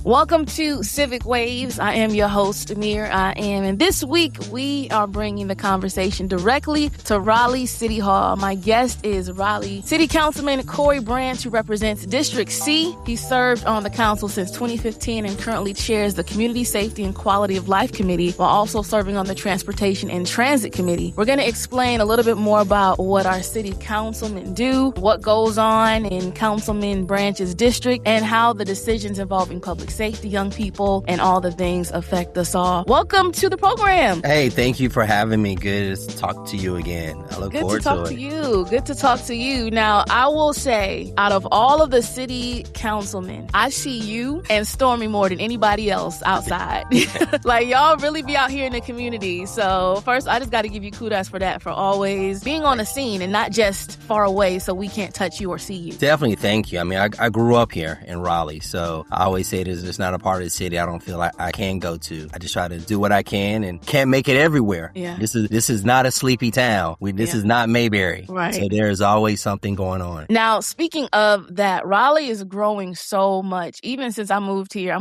Welcome to Civic Waves. I am your host, Mir.I.am. And this week, we are bringing the conversation directly to Raleigh City Hall. My guest is Raleigh City Councilman Corey Branch, who represents District C. He served on the council since 2015 and currently chairs the Community Safety and Quality of Life Committee, while also serving on the Transportation and Transit Committee. We're going to explain a little bit more about what our city councilmen do, what goes on in Councilman Branch's district, and how the decisions involving public safety, young people, and all the things affect us all. Welcome to the program. Hey, thank you for having me. Good to talk to you again. I look forward to it. Good to talk to you. Good to talk to you. Now, I will say, out of all of the city councilmen, I see you and Stormy more than anybody else outside. Like, y'all really be out here in the community. So first, I just got to give you kudos for that, for always being on the scene and not just far away so we can't touch you or see you. Definitely, thank you. I mean, I grew up here in Raleigh, so I always say it's not a part of the city I don't feel like I can go to. I just try to do what I can and can't make it everywhere. Yeah. This is not a sleepy town. This is not Mayberry. Right. So there is always something going on. Now, speaking of that, Raleigh is growing so much. Even since I moved here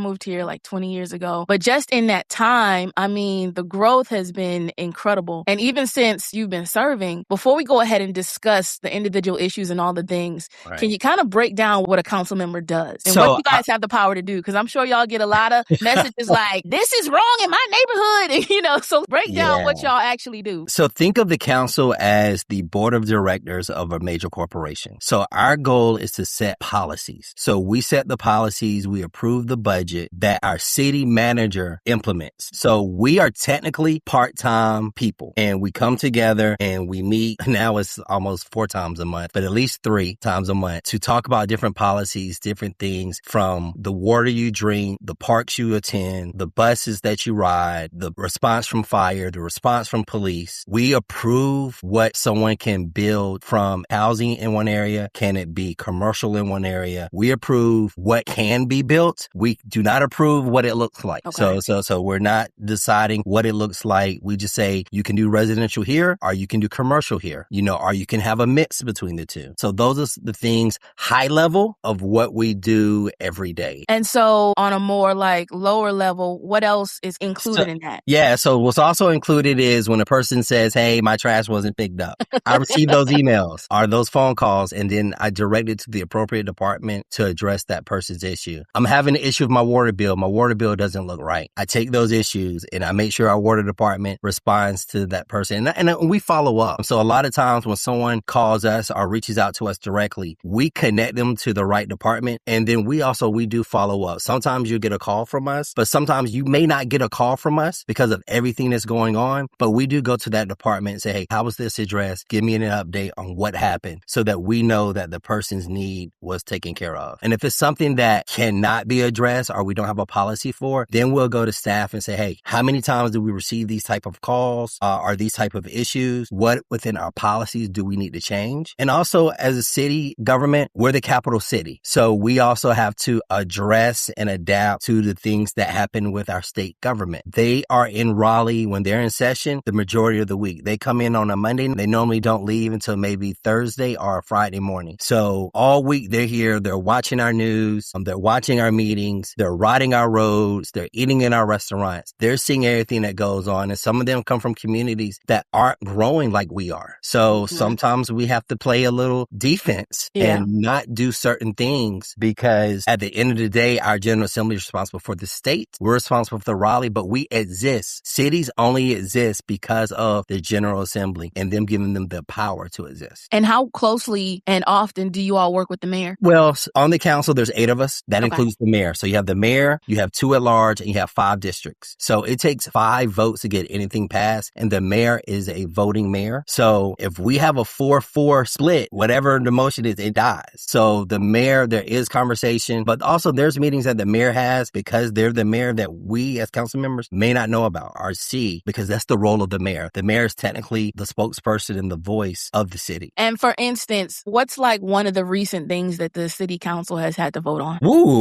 like 20 years ago. But just in that time, I mean, the growth has been incredible. And even since you've been serving, before we go ahead and discuss the individual issues and all the things, Right. Can you kind of break down what a council member does and So what you guys have the power to do? Because I'm sure y'all get a lot of messages like, this is wrong in my neighborhood. And, so break down what y'all actually do. So think of the council as the board of directors of a major corporation. So our goal is to set policies. So we set the policies, we approve the budget that our city manager implements. So we are technically part-time people, and we come together and we meet. Now it's almost 4 times a month, but at least 3 times a month to talk about different policies, different things, from the water you drink, the parks you attend, the buses that you ride, the response from fire, the response from police. We approve what someone can build from housing in one area. Can it be commercial in one area? We approve what can be built. We do not approve what it looks like. Okay. So we're not deciding what it looks like. We just say you can do residential here, or you can do commercial here, or you can have a mix between the two. So those are the things, high level of what we do every day. And so on a more like lower level, what else is included in that? Yeah. So what's also included is when a person says, hey, my trash wasn't picked up. I receive those emails or those phone calls, and then I direct it to the appropriate department to address that person's issue. I'm having an issue with my water bill. My water bill doesn't look right. I take those issues and I make sure our water department responds to that person. And we follow up. So a lot of times when someone calls us or reaches out to us directly, we connect them to the right department. And then we do follow up. Sometimes you get a call from us, but sometimes you may not get a call from us because of everything that's going on. But we do go to that department and say, hey, how was this addressed? Give me an update on what happened so that we know that the person's need was taken care of. And if it's something that cannot be addressed or we don't have a policy for, then we'll go to staff and say, hey, how many times do we receive these type of calls or these type of issues? What within our policies do we need to change? And also, as a city government, we're the capital city. So we also have to address and adapt to the things that happen with our state government. They are in Raleigh when they're in session the majority of the week. They come in on a Monday. They normally don't leave until maybe Thursday or Friday morning. So all week they're here. They're watching our news. They're watching our meetings. They're riding our roads. They're eating in our restaurants. They're seeing everything that goes on. And some of them come from communities that aren't growing like we are. So sometimes we have to play a little defense and not do certain things, because at the end of the day, our General Assembly is responsible for the state. We're responsible for the Raleigh, but we exist. Cities only exist because of the General Assembly and them giving them the power to exist. And how closely and often do you all work with the mayor? Well, on the council, there's 8 of us. That includes the mayor. So you have the mayor, you have 2 at large, and you have 5 districts. So it takes 5 votes to get anything passed, and the mayor is a voting mayor. So if we have a 4-4 split, whatever the motion is, it dies. So the mayor, there is conversation, but also there's meetings that the mayor has because they're the mayor that we as council members may not know about or see, because that's the role of the mayor. The mayor is technically the spokesperson and the voice of the city. And for instance, what's like one of the recent things that the city council has had to vote on?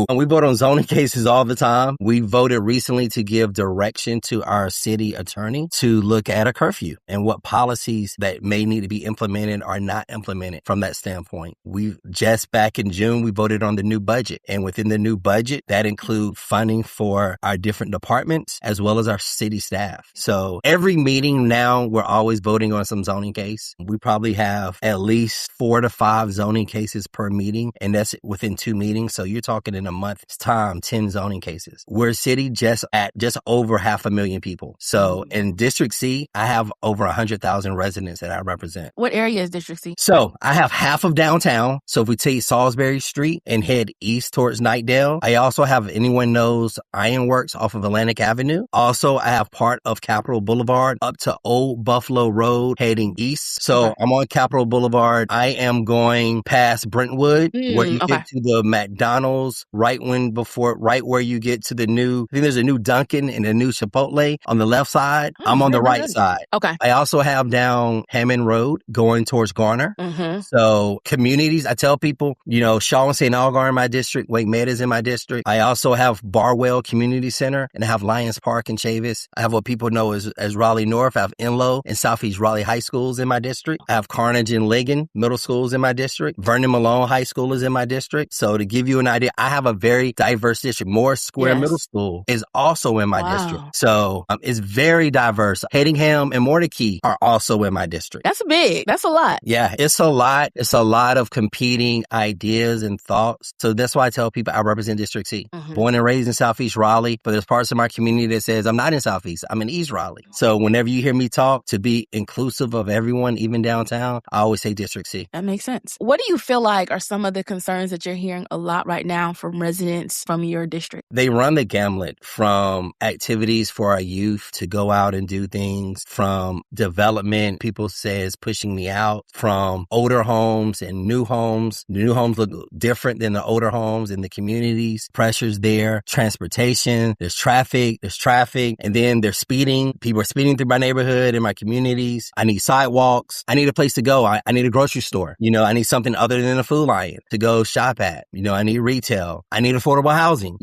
And we vote on zoning cases all the time. We voted recently to give direction to our city attorney to look at a curfew and what policies that may need to be implemented or not implemented from that standpoint. We just back in June, we voted on the new budget. And within the new budget, that include funding for our different departments as well as our city staff. So every meeting now, we're always voting on some zoning case. We probably have at least 4 to 5 zoning cases per meeting, and that's within 2 meetings. So you're talking in a month's time, 10 zoning cases. We're a city just over 500,000 people. So in District C, I have over 100,000 residents that I represent. What area is District C? So I have half of downtown. So if we take Salisbury Street and head east towards Knightdale, I also have, anyone knows, Ironworks off of Atlantic Avenue. Also, I have part of Capitol Boulevard up to Old Buffalo Road heading east. So I'm on Capitol Boulevard. I am going past Brentwood, where you get to the McDonald's, right where you get to the new, I think there's a new Dunkin' and a new Chipotle on the left side. I'm on the right side. Okay. I also have down Hammond Road going towards Garner. So communities, I tell people, Shaw and St. Algar in my district, Wake Meadows in my district. I also have Barwell Community Center, and I have Lions Park and Chavis. I have what people know as Raleigh North. I have Enloe and Southeast Raleigh High Schools in my district. I have Carnage and Ligon Middle Schools in my district. Vernon Malone High School is in my district. So to give you an idea, I have a very diverse district. Morris Square Middle School is also in my district. So it's very diverse. Haddingham and Mordecai are also in my district. That's big. That's a lot. Yeah, it's a lot. It's a lot of competing ideas and thoughts. So that's why I tell people I represent District C. Born and raised in Southeast Raleigh, but there's parts of my community that says I'm not in Southeast, I'm in East Raleigh. So whenever you hear me talk, to be inclusive of everyone, even downtown, I always say District C. That makes sense. What do you feel like are some of the concerns that you're hearing a lot right now from residents from your district? They run the gamut from activities for our youth to go out and do things, from development, people say is pushing me out, from older homes and new homes. The new homes look different than the older homes in the communities. Pressures there, transportation, there's traffic, and then there's speeding. People are speeding through my neighborhood and my communities. I need sidewalks. I need a place to go. I need a grocery store. I need something other than a Food Lion to go shop at. I need retail. I need affordable housing,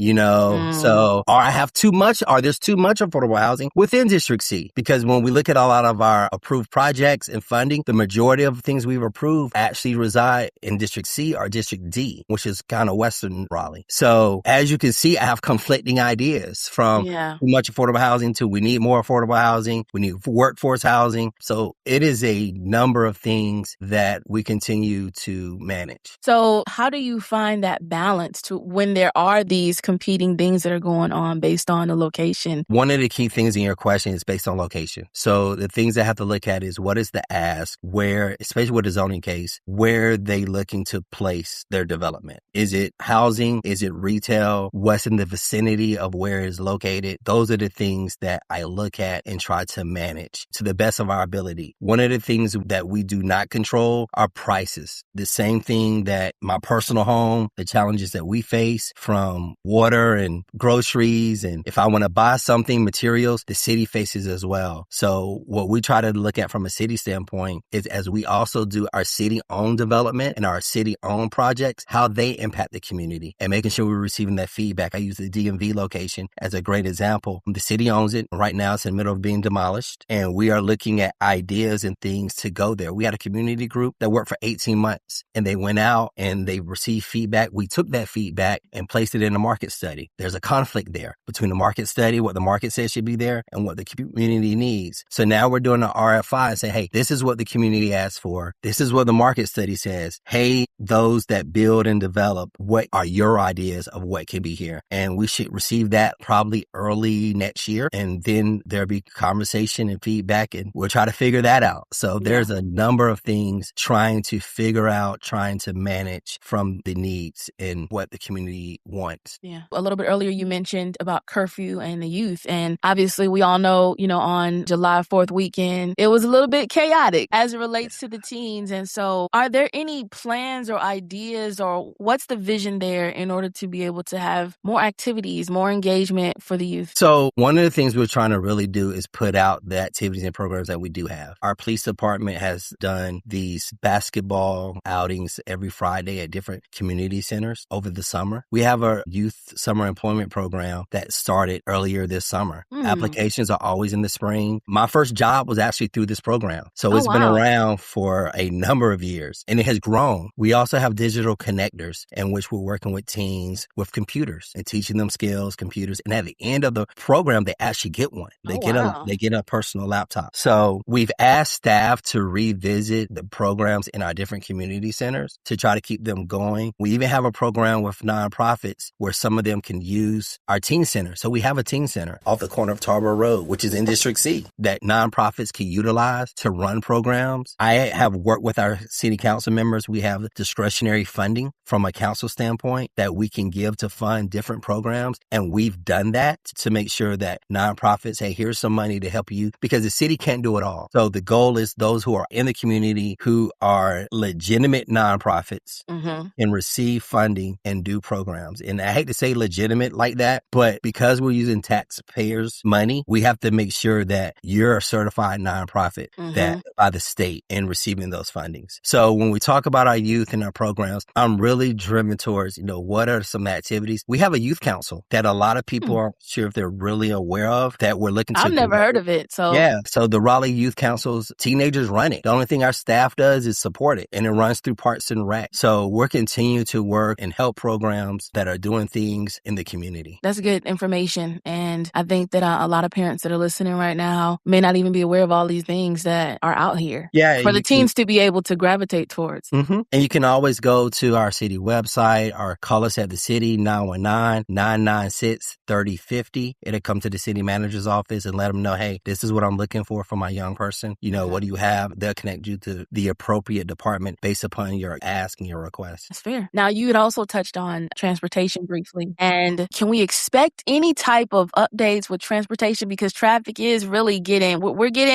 So, there's too much affordable housing within District C, because when we look at a lot of our approved projects and funding, the majority of things we've approved actually reside in District C or District D, which is kind of Western Raleigh. So as you can see, I have conflicting ideas from too much affordable housing to we need more affordable housing. We need workforce housing. So it is a number of things that we continue to manage. So how do you find that balance to when there are these competing things that are going on based on the location? One of the key things in your question is based on location. So the things I have to look at is what is the ask, where, especially with the zoning case, where are they looking to place their development? Is it housing? Is it retail? What's in the vicinity of where it's located? Those are the things that I look at and try to manage to the best of our ability. One of the things that we do not control are prices. The same thing that my personal home, the challenges that we face from water and groceries, and if I want to buy something, materials, the city faces as well. So what we try to look at from a city standpoint is, as we also do our city-owned development and our city-owned projects, how they impact the community and making sure we're receiving that feedback. I use the DMV location as a great example. The city owns it. Right now it's in the middle of being demolished, and we are looking at ideas and things to go there. We had a community group that worked for 18 months, and they went out and they received feedback. We took that feedback and placed it in a market study. There's a conflict there between the market study, what the market says should be there, and what the community needs. So now we're doing an RFI and say, hey, this is what the community asked for. This is what the market study says. Hey, those that build and develop, what are your ideas of what can be here? And we should receive that probably early next year. And then there'll be conversation and feedback, and we'll try to figure that out. So there's a number of things trying to figure out, trying to manage from the needs and what the community wants. Yeah. A little bit earlier, you mentioned about curfew and the youth. And obviously, we all know, on July 4th weekend, it was a little bit chaotic as it relates to the teens. And so are there any plans or ideas, or what's the vision there in order to be able to have more activities, more engagement for the youth? So one of the things we're trying to really do is put out the activities and programs that we do have. Our police department has done these basketball outings every Friday at different community centers over the summer. We have a youth summer employment program that started earlier this summer. Applications are always in the spring. My first job was actually through this program. So it's been around for a number of years, and it has grown. We also have digital connectors in which we're working with teens with computers and teaching them skills, computers. And at the end of the program, they actually get one. They get a personal laptop. So we've asked staff to revisit the programs in our different community centers to try to keep them going. We even have a program with nonprofits where some of them can use our teen center. So we have a teen center off the corner of Tarboro Road, which is in District C, that nonprofits can utilize to run programs. I have worked with our city council members. We have discretionary funding from a council standpoint that we can give to fund different programs. And we've done that to make sure that nonprofits, hey, here's some money to help you, because the city can't do it all. So the goal is those who are in the community who are legitimate nonprofits and receive funding and do programs. And I hate to say legitimate like that, but because we're using taxpayers' money, we have to make sure that you're a certified nonprofit that by the state and receiving those fundings. So when we talk about our youth and our programs, I'm really driven towards, what are some activities? We have a youth council that a lot of people aren't sure if they're really aware of, that we're looking to. I've never heard of it. So yeah. So the Raleigh Youth Council's teenagers run it. The only thing our staff does is support it, and it runs through Parks and Rec. So we're continuing to work and help programs that are doing things in the community. That's good information. And I think that a lot of parents that are listening right now may not even be aware of all these things that are out here for the teens to be able to gravitate towards. And you can always go to our city website or call us at the city, 919-996-3050. It'll come to the city manager's office and let them know, hey, this is what I'm looking for my young person. What do you have? They'll connect you to the appropriate department based upon your ask and your request. That's fair. Now, you had also touched on transportation briefly. And can we expect any type of updates with transportation? Because traffic is really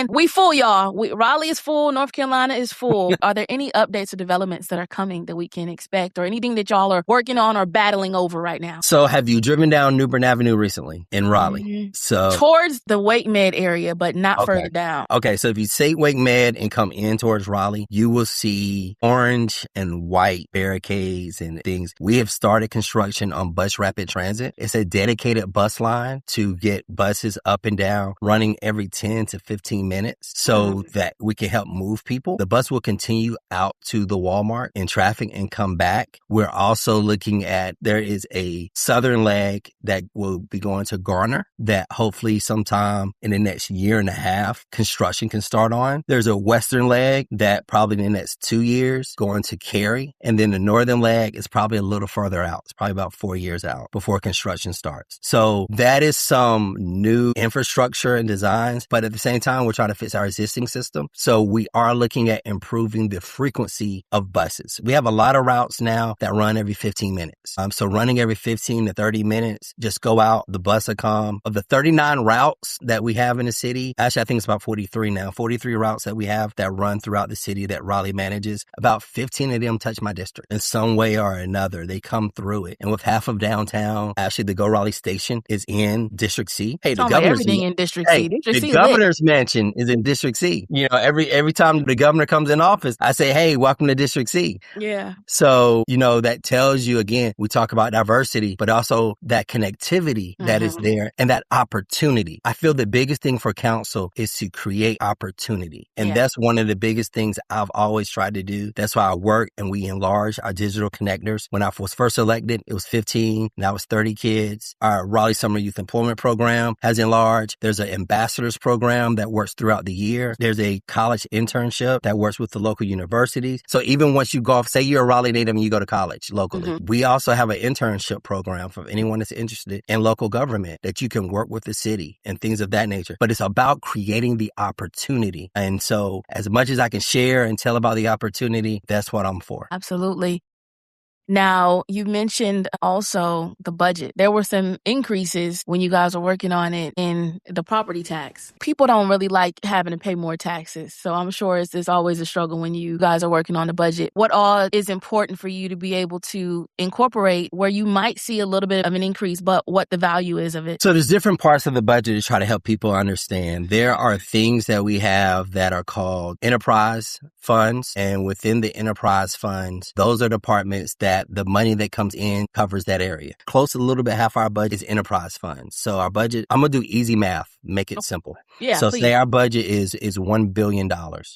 we full, y'all. Raleigh is full. North Carolina is full. Are there any updates or developments that are coming that we can expect, or anything that y'all are working on or battling over right now? So have you driven down New Bern Avenue recently in Raleigh? So towards the Wake Med area, but not further down. Okay. So if you say Wake Med and come in towards Raleigh, you will see orange and white barricades and things. We have started construction on Bus Rapid Transit. It's a dedicated bus line to get buses up and down, running every 10 to 15 minutes so that we can help move people. The bus will continue out to the Walmart in traffic and come back. We're also looking at, there is a southern leg that will be going to Garner that hopefully sometime in the next year and a half, construction can start on. There's a western leg that probably in the next 2 years going to Cary. And then the northern leg is probably a little further out. It's probably about 4 years out before construction starts. So that is some new infrastructure and designs. But at the same time, we're trying to fix our existing system. So we are looking at improving the frequency of buses. We have a lot of routes now that run every 15 minutes. So running every 15 to 30 minutes, just go out, the bus will come. Of the 39 routes that we have in the city, actually I think it's about 43 now, 43 routes that we have that run throughout the city that Raleigh manages. About 15 of them touch my district in some way or another. They come through it. And with half of downtown, actually the Go Raleigh station is in District C. Hey, the governor's everything in District C. The governor's mansion is in District C. Every time the governor comes in office, I say, hey, welcome to District C. Yeah. So, that tells you, again, we talk about diversity, but also that connectivity that is there and that opportunity. I feel the biggest thing for council is to create opportunity. And that's one of the biggest things I've always tried to do. That's why I work and we enlarge our digital connectors. When I was first elected, it was 15. Now it's 30 kids. Our Raleigh Summer Youth Employment Program has enlarged. There's an ambassadors program that works throughout the year. There's a college internship that works with the local universities. So even once you go off, say you're a Raleigh native and you go to college locally, we also have an internship program for anyone that's interested in local government that you can work with the city and things of that nature. But it's about creating the opportunity. And so as much as I can share and tell about the opportunity, that's what I'm for. Absolutely. Now, you mentioned also the budget. There were some increases when you guys were working on it in the property tax. People don't really like having to pay more taxes. So I'm sure it's always a struggle when you guys are working on the budget. What all is important for you to be able to incorporate where you might see a little bit of an increase, but what the value is of it? So there's different parts of the budget to try to help people understand. There are things that we have that are called enterprise funds. And within the enterprise funds, those are departments that the money that comes in covers that area. Close to a little bit, half our budget is enterprise funds. So our budget, I'm going to do easy math, make it simple. Yeah, so please. say our budget is $1 billion.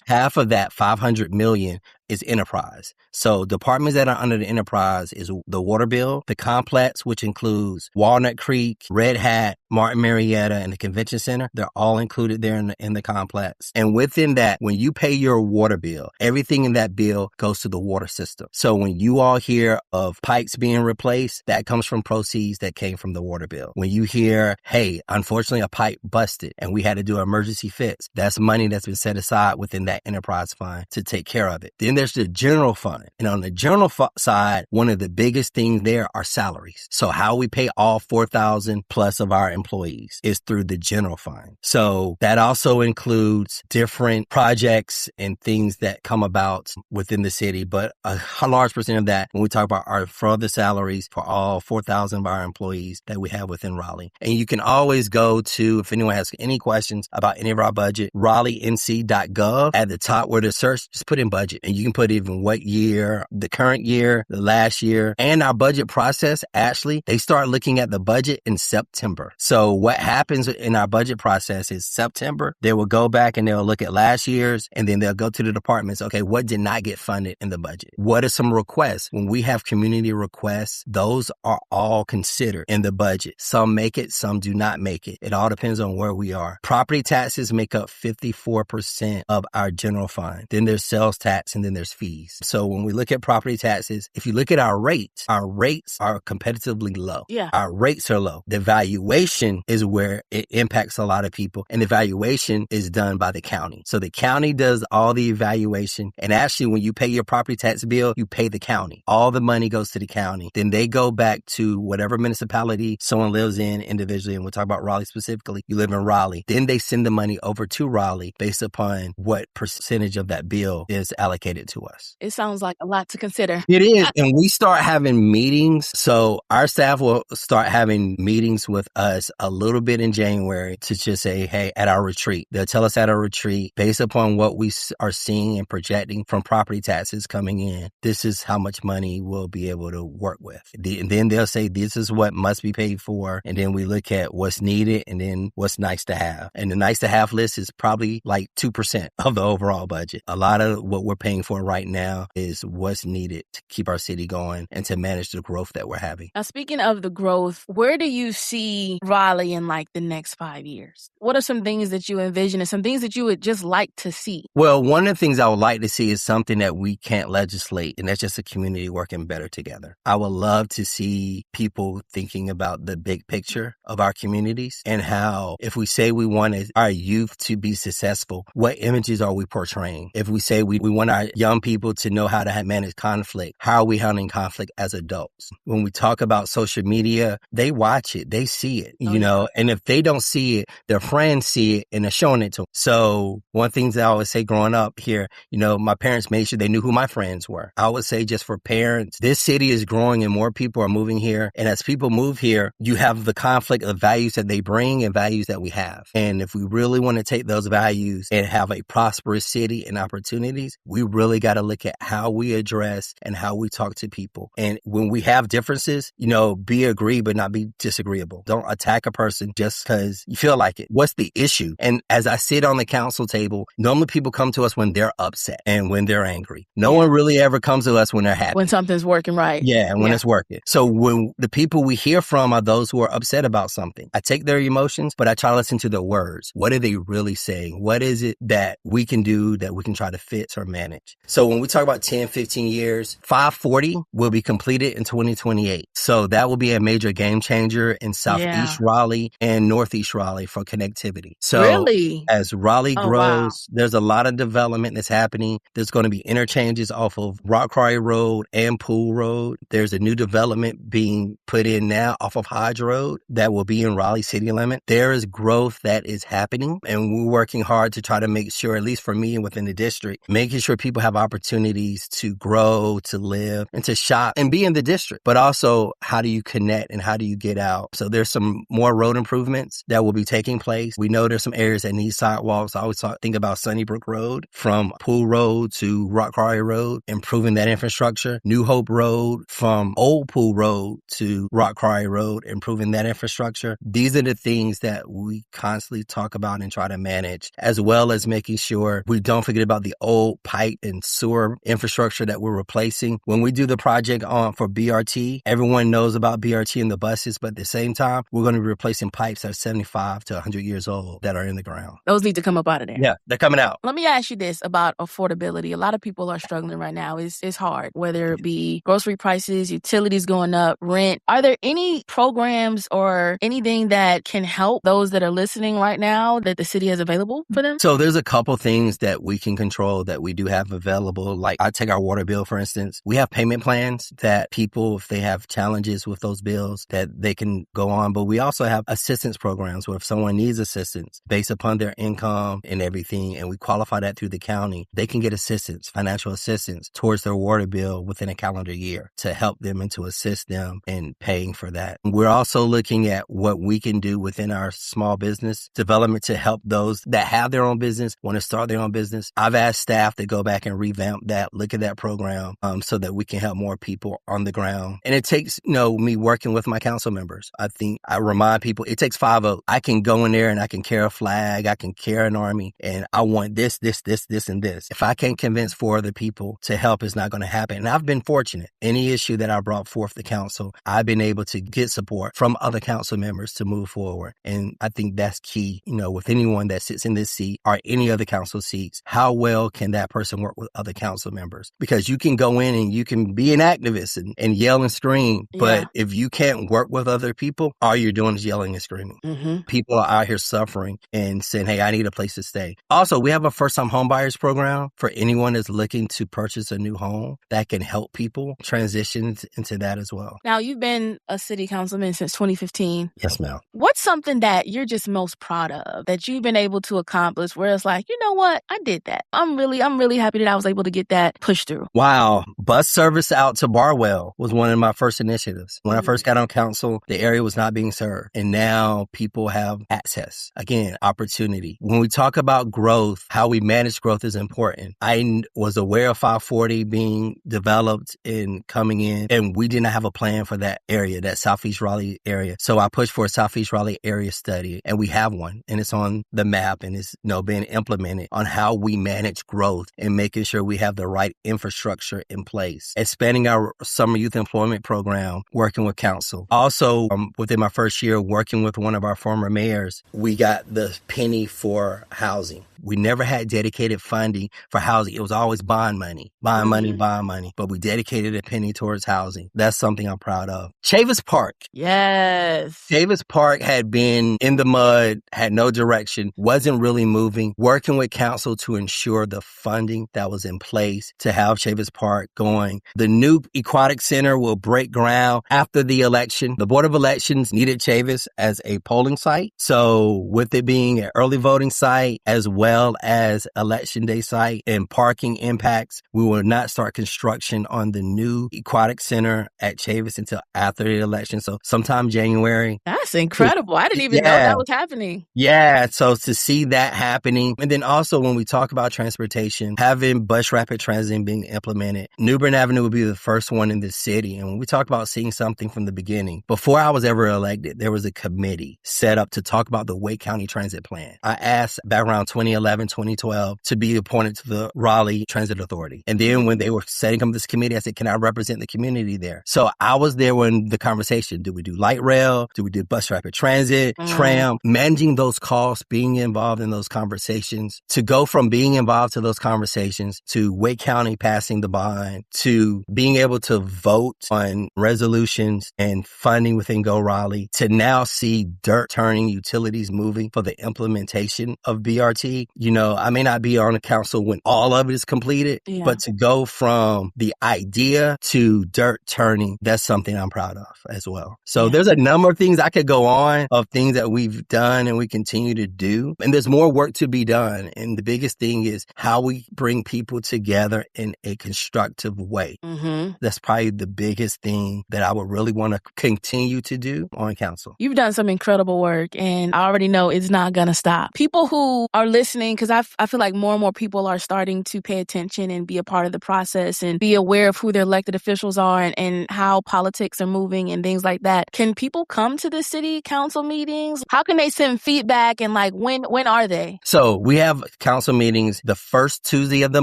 Half of that, $500 million, is enterprise. So departments that are under the enterprise is the water bill, the complex, which includes Walnut Creek, Red Hat, Martin Marietta, and the convention center. They're all included there in the complex. And within that, when you pay your water bill, everything in that bill goes to the water system. So when you all hear of pipes being replaced, that comes from proceeds that came from the water bill. When you hear, hey, unfortunately a pipe busted and we had to do an emergency fix, that's money that's been set aside within that enterprise fund to take care of it. Then there's the general fund. And on the general side, one of the biggest things there are salaries. So how we pay all 4,000 plus of our employees is through the general fund. So that also includes different projects and things that come about within the city. But a large percent of that, when we talk about our further salaries for all 4,000 of our employees that we have within Raleigh. And you can always go to, if anyone has any questions about any of our budget, RaleighNC.gov. At the top where the search, just put in budget. And you can put even what year, the current year, the last year. And our budget process, actually, they start looking at the budget in September. So what happens in our budget process is September, they will go back and they'll look at last year's, and then they'll go to the departments. Okay, what did not get funded in the budget? What are some requests? When we have community requests, those are all considered in the budget. Some make it, some do not make it. It all depends on where we are. Property taxes make up 54% of our general fund. Then there's sales tax, and then there's fees. So when we look at property taxes, if you look at our rates are competitively low. Yeah. Our rates are low. The valuation is where it impacts a lot of people, and the valuation is done by the county. So the county does all the evaluation, and actually when you pay your property tax bill, you pay the county. All the money goes to the county. Then they go back to whatever municipality someone lives in individually, and we'll talk about Raleigh specifically. You live in Raleigh. Then they send the money over to Raleigh based upon what percentage of that bill is allocated to us. It sounds like a lot to consider. It is. And we start having meetings. So our staff will start having meetings with us a little bit in January to just say, hey, at our retreat, they'll tell us at our retreat, based upon what we are seeing and projecting from property taxes coming in, this is how much money we'll be able to work with. And then they'll say, this is what must be paid for. And then we look at what's needed and then what's nice to have. And the nice to have list is probably like 2% of the overall budget. A lot of what we're paying for right now is what's needed to keep our city going and to manage the growth that we're having. Now, speaking of the growth, where do you see Raleigh in like the next 5 years? What are some things that you envision and some things that you would just like to see? Well, one of the things I would like to see is something that we can't legislate, and that's just a community working better together. I would love to see people thinking about the big picture of our communities and how, if we say we want our youth to be successful, what images are we portraying? If we say we want our young people to know how to manage conflict, how are we handling conflict as adults? When we talk about social media, they watch it, they see it, you know, and if they don't see it, their friends see it and they're showing it to them. So one thing that I always say growing up here, you know, my parents made sure they knew who my friends were. I would say just for parents, this city is growing and more people are moving here. And as people move here, you have the conflict of values that they bring and values that we have. And if we really want to take those values and have a prosperous city and opportunities, we really got to look at how we address and how we talk to people. And when we have differences, you know, be agree, but not be disagreeable. Don't attack a person just because you feel like it. What's the issue? And as I sit on the council table, normally people come to us when they're upset and when they're angry. No one really ever comes to us when they're happy. When something's working right. Yeah, and when it's working. So when the people we hear from are those who are upset about something, I take their emotions, but I try to listen to their words. What are they really saying? What is it that we can do that we can try to fix or manage? So when we talk about 10, 15 years, 540 will be completed in 2028. So that will be a major game changer in Southeast Raleigh and Northeast Raleigh for connectivity. So as Raleigh grows, there's a lot of development that's happening. There's going to be interchanges off of Rock Quarry Road and Pool Road. There's a new development being put in now off of Hodge Road that will be in Raleigh city limit. There is growth that is happening, and we're working hard to try to make sure, at least for me and within the district, making sure people have opportunities to grow, to live, and to shop and be in the district. But also, how do you connect and how do you get out? So there's some more road improvements that will be taking place. We know there's some areas that need sidewalks. I always think about Sunnybrook Road from Pool Road to Rock Quarry Road, improving that infrastructure. New Hope Road from Old Pool Road to Rock Quarry Road, improving that infrastructure. These are the things that we constantly talk about and try to manage, as well as making sure we don't forget about the old pipe and and sewer infrastructure that we're replacing. When we do the project for BRT, everyone knows about BRT and the buses, but at the same time, we're going to be replacing pipes that are 75 to 100 years old that are in the ground. Those need to come up out of there. Yeah, they're coming out. Let me ask you this about affordability. A lot of people are struggling right now. It's hard, whether it be grocery prices, utilities going up, rent. Are there any programs or anything that can help those that are listening right now that the city has available for them? So there's a couple things that we can control that we do have available. Like I take our water bill, for instance. We have payment plans that people, if they have challenges with those bills, that they can go on. But we also have assistance programs where if someone needs assistance based upon their income and everything, and we qualify that through the county, they can get assistance, financial assistance towards their water bill within a calendar year to help them and to assist them in paying for that. We're also looking at what we can do within our small business development to help those that have their own business, want to start their own business. I've asked staff to go back and revamp that, look at that program so that we can help more people on the ground. And it takes, me working with my council members. I think I remind people it takes 5 votes. I can go in there and I can carry a flag, I can carry an army, and I want this, and this. If I can't convince 4 other people to help, it's not going to happen. And I've been fortunate. Any issue that I brought forth the council, I've been able to get support from other council members to move forward. And I think that's key, with anyone that sits in this seat or any other council seats, how well can that person work with other council members? Because you can go in and you can be an activist and yell and scream, but if you can't work with other people, all you're doing is yelling and screaming. Mm-hmm. People are out here suffering and saying, hey, I need a place to stay. Also, we have a first-time homebuyers program for anyone that's looking to purchase a new home that can help people transition into that as well. Now, you've been a city councilman since 2015. Yes, ma'am. What's something that you're just most proud of that you've been able to accomplish where it's like, you know what? I did that. I'm really happy that I was able to get that pushed through. Wow. Bus service out to Barwell was one of my first initiatives. When I first got on council, the area was not being served. And now people have access. Again, opportunity. When we talk about growth, how we manage growth is important. I was aware of 540 being developed and coming in, and we did not have a plan for that area, that Southeast Raleigh area. So I pushed for a Southeast Raleigh area study, and we have one, and it's on the map, and it's being implemented on how we manage growth and making sure we have the right infrastructure in place. Expanding our summer youth employment program, working with council. Also, within my first year working with one of our former mayors, we got the penny for housing. We never had dedicated funding for housing. It was always bond money. But we dedicated a penny towards housing. That's something I'm proud of. Chavis Park. Yes. Chavis Park had been in the mud, had no direction, wasn't really moving. Working with council to ensure the funding that was in place to have Chavis Park going. The new aquatic center will break ground after the election. The Board of Elections needed Chavis as a polling site. So with it being an early voting site as well as election day site and parking impacts, we will not start construction on the new aquatic center at Chavis until after the election. So sometime January. That's incredible. I didn't even know that was happening. Yeah. So to see that happening. And then also when we talk about transportation, having bus rapid transit being implemented, New Bern Avenue will be the first one in the city. And when we talk about seeing something from the beginning, before I was ever elected, there was a committee set up to talk about the Wake County Transit Plan. I asked back around 2011, 2012 to be appointed to the Raleigh Transit Authority. And then when they were setting up this committee, I said, can I represent the community there? So I was there when the conversation, do we do light rail? Do we do bus rapid transit, tram? Managing those costs, being involved in those conversations, to go from being involved to those conversations, to Wake County passing the bond, to being able to vote on resolutions and funding within Go Raleigh, to now see dirt turning, utilities moving for the implementation of BRT. I may not be on the council when all of it is completed, but to go from the idea to dirt turning, that's something I'm proud of as well. So there's a number of things I could go on of things that we've done and we continue to do. And there's more work to be done. And the biggest thing is how we bring people together in a constructive way. Mm-hmm. That's probably the biggest thing that I would really want to continue to do on council. You've done some incredible work, and I already know it's not going to stop. People who are listening listening, because I feel like more and more people are starting to pay attention and be a part of the process and be aware of who their elected officials are and how politics are moving and things like that. Can people come to the city council meetings? How can they send feedback, and like when are they? So we have council meetings the first Tuesday of the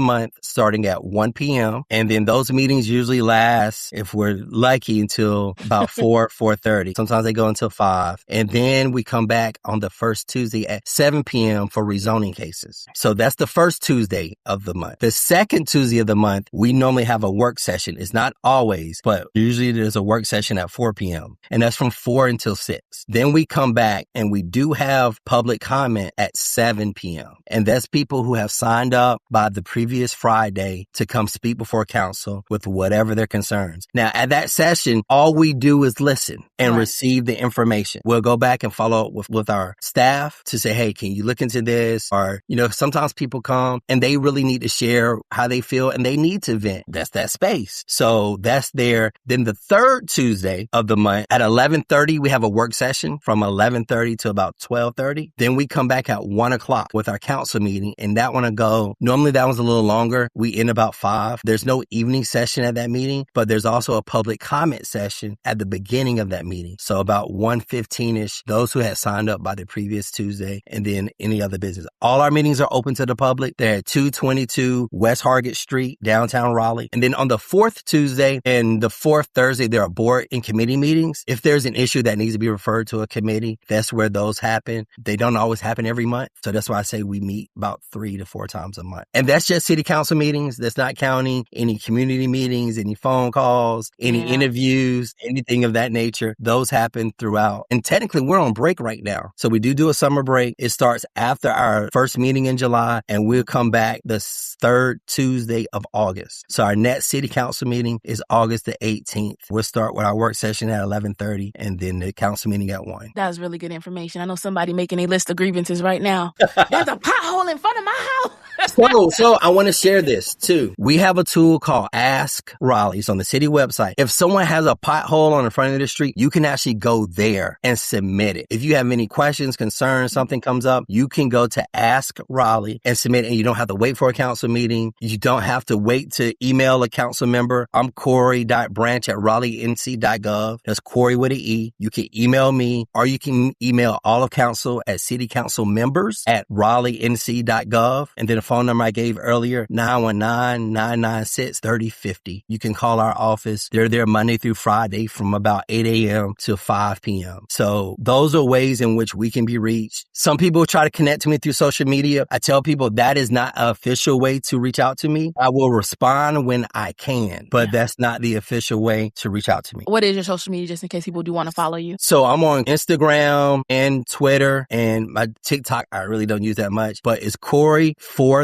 month starting at 1 p.m. And then those meetings usually last, if we're lucky, until about 4:30. Sometimes they go until 5. And then we come back on the first Tuesday at 7 p.m. for rezoning cases. So that's the first Tuesday of the month. The second Tuesday of the month, we normally have a work session. It's not always, but usually there's a work session at 4 p.m. And that's from 4 until 6. Then we come back and we do have public comment at 7 p.m. And that's people who have signed up by the previous Friday to come speak before council with whatever their concerns. Now, at that session, all we do is listen and receive the information. We'll go back and follow up with our staff to say, hey, can you look into this? Or, sometimes people come and they really need to share how they feel and they need to vent. That's that space. So that's there. Then the third Tuesday of the month at 11:30, we have a work session from 11:30 to about 12:30. Then we come back at 1 o'clock with our council meeting, and that one will go, normally that one's a little longer. We end about 5. There's no evening session at that meeting, but there's also a public comment session at the beginning of that meeting. So about 1:15-ish, those who had signed up by the previous Tuesday, and then any other business. All our meetings are open to the public. They're at 222 West Hargett Street, downtown Raleigh. And then on the fourth Tuesday and the fourth Thursday, there are board and committee meetings. If there's an issue that needs to be referred to a committee, that's where those happen. They don't always happen every month. So that's why I say we meet about 3 to 4 times a month. And that's just city council meetings. That's not counting any community meetings, any phone calls, any interviews, anything of that nature. Those happen throughout. And technically, we're on break right now. So we do a summer break. It starts after our first meeting in July, and we'll come back the third Tuesday of August. So our next city council meeting is August the 18th. We'll start with our work session at 11:30 and then the council meeting at 1. That was really good information. I know somebody making a list of grievances right now. There's a pothole in front of my house. So I want to share this too. We have a tool called Ask Raleigh. It's on the city website. If someone has a pothole on the front of the street, you can actually go there and submit it. If you have any questions, concerns, something comes up, you can go to Ask Raleigh and submit it. And you don't have to wait for a council meeting. You don't have to wait to email a council member. I'm Corey.branch@RaleighNC.gov. That's Corey with an E. You can email me, or you can email all of council at citycouncilmembers@RaleighNC.gov. And then the phone number I gave earlier, 919-996-3050. You can call our office. They're there Monday through Friday from about 8 a.m. to 5 p.m. So those are ways in which we can be reached. Some people try to connect to me through social media. I tell people that is not an official way to reach out to me. I will respond when I can, but that's not the official way to reach out to me. What is your social media, just in case people do want to follow you? So I'm on Instagram and Twitter, and my TikTok, I really don't use that much, but it's Corey 4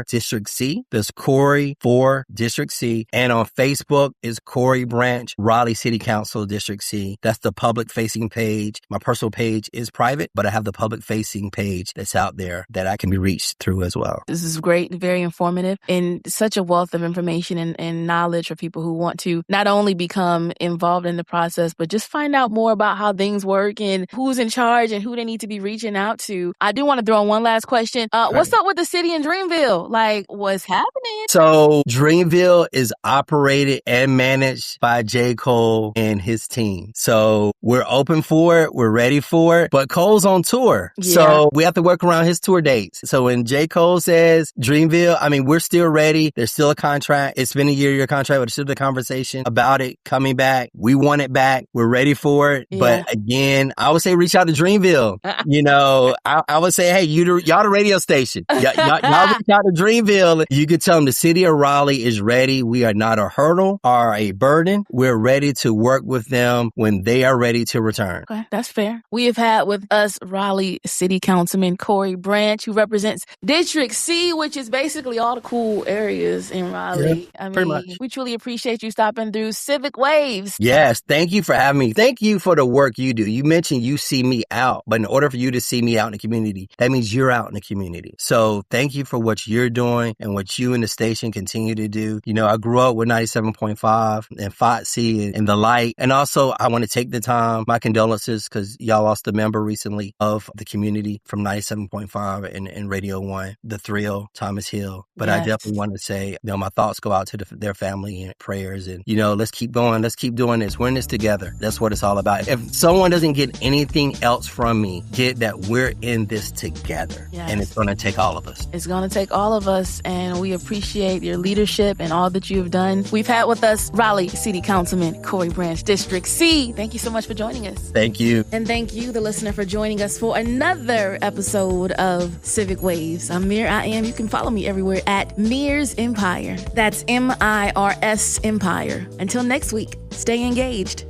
District C. There's Corey 4 District C. And on Facebook is Corey Branch, Raleigh City Council District C. That's the public facing page. My personal page is private, but I have the public facing page that's out there that I can be reached through as well. This is great, very informative, and such a wealth of information and knowledge for people who want to not only become involved in the process, but just find out more about how things work and who's in charge and who they need to be reaching out to. I do want to throw in one last question. What's up with the city in Dreamville? Like, what's happening? So Dreamville is operated and managed by J. Cole and his team. So we're open for it. We're ready for it. But Cole's on tour. Yeah. So we have to work around his tour dates. So when J. Cole says Dreamville, I mean, we're still ready. There's still a contract. It's been a year contract, but there's still the conversation about it coming back. We want it back. We're ready for it. Yeah. But again, I would say reach out to Dreamville. I would say, hey, y'all the radio station. Y'all reach out to Dreamville. You can tell them the city of Raleigh is ready. We are not a hurdle or a burden. We're ready to work with them when they are ready to return. Okay, that's fair. We have had with us Raleigh City Councilman Corey Branch, who represents District C, which is basically all the cool areas in Raleigh. Yeah, pretty much. We truly appreciate you stopping through Civic Waves. Yes, thank you for having me. Thank you for the work you do. You mentioned you see me out, but in order for you to see me out in the community, that means you're out in the community. So thank thank you for what you're doing and what you and the station continue to do. You know, I grew up with 97.5 and FOTC and the light. And also, I want to take the time, my condolences, because y'all lost a member recently of the community from 97.5 and Radio 1, the thrill, Thomas Hill. But I definitely want to say, you know, my thoughts go out to their family and prayers. And, you know, let's keep going. Let's keep doing this. We're in this together. That's what it's all about. If someone doesn't get anything else from me, get that we're in this together. And it's going to take all of us. It's going to take all of us. And we appreciate your leadership and all that you've done. We've had with us Raleigh City Councilman Corey Branch, District C. Thank you so much for joining us. Thank you. And thank you, the listener, for joining us for another episode of Civic Waves. I'm Mir.I.am. You can follow me everywhere at Mir's Empire. That's MIRS Empire. Until next week, stay engaged.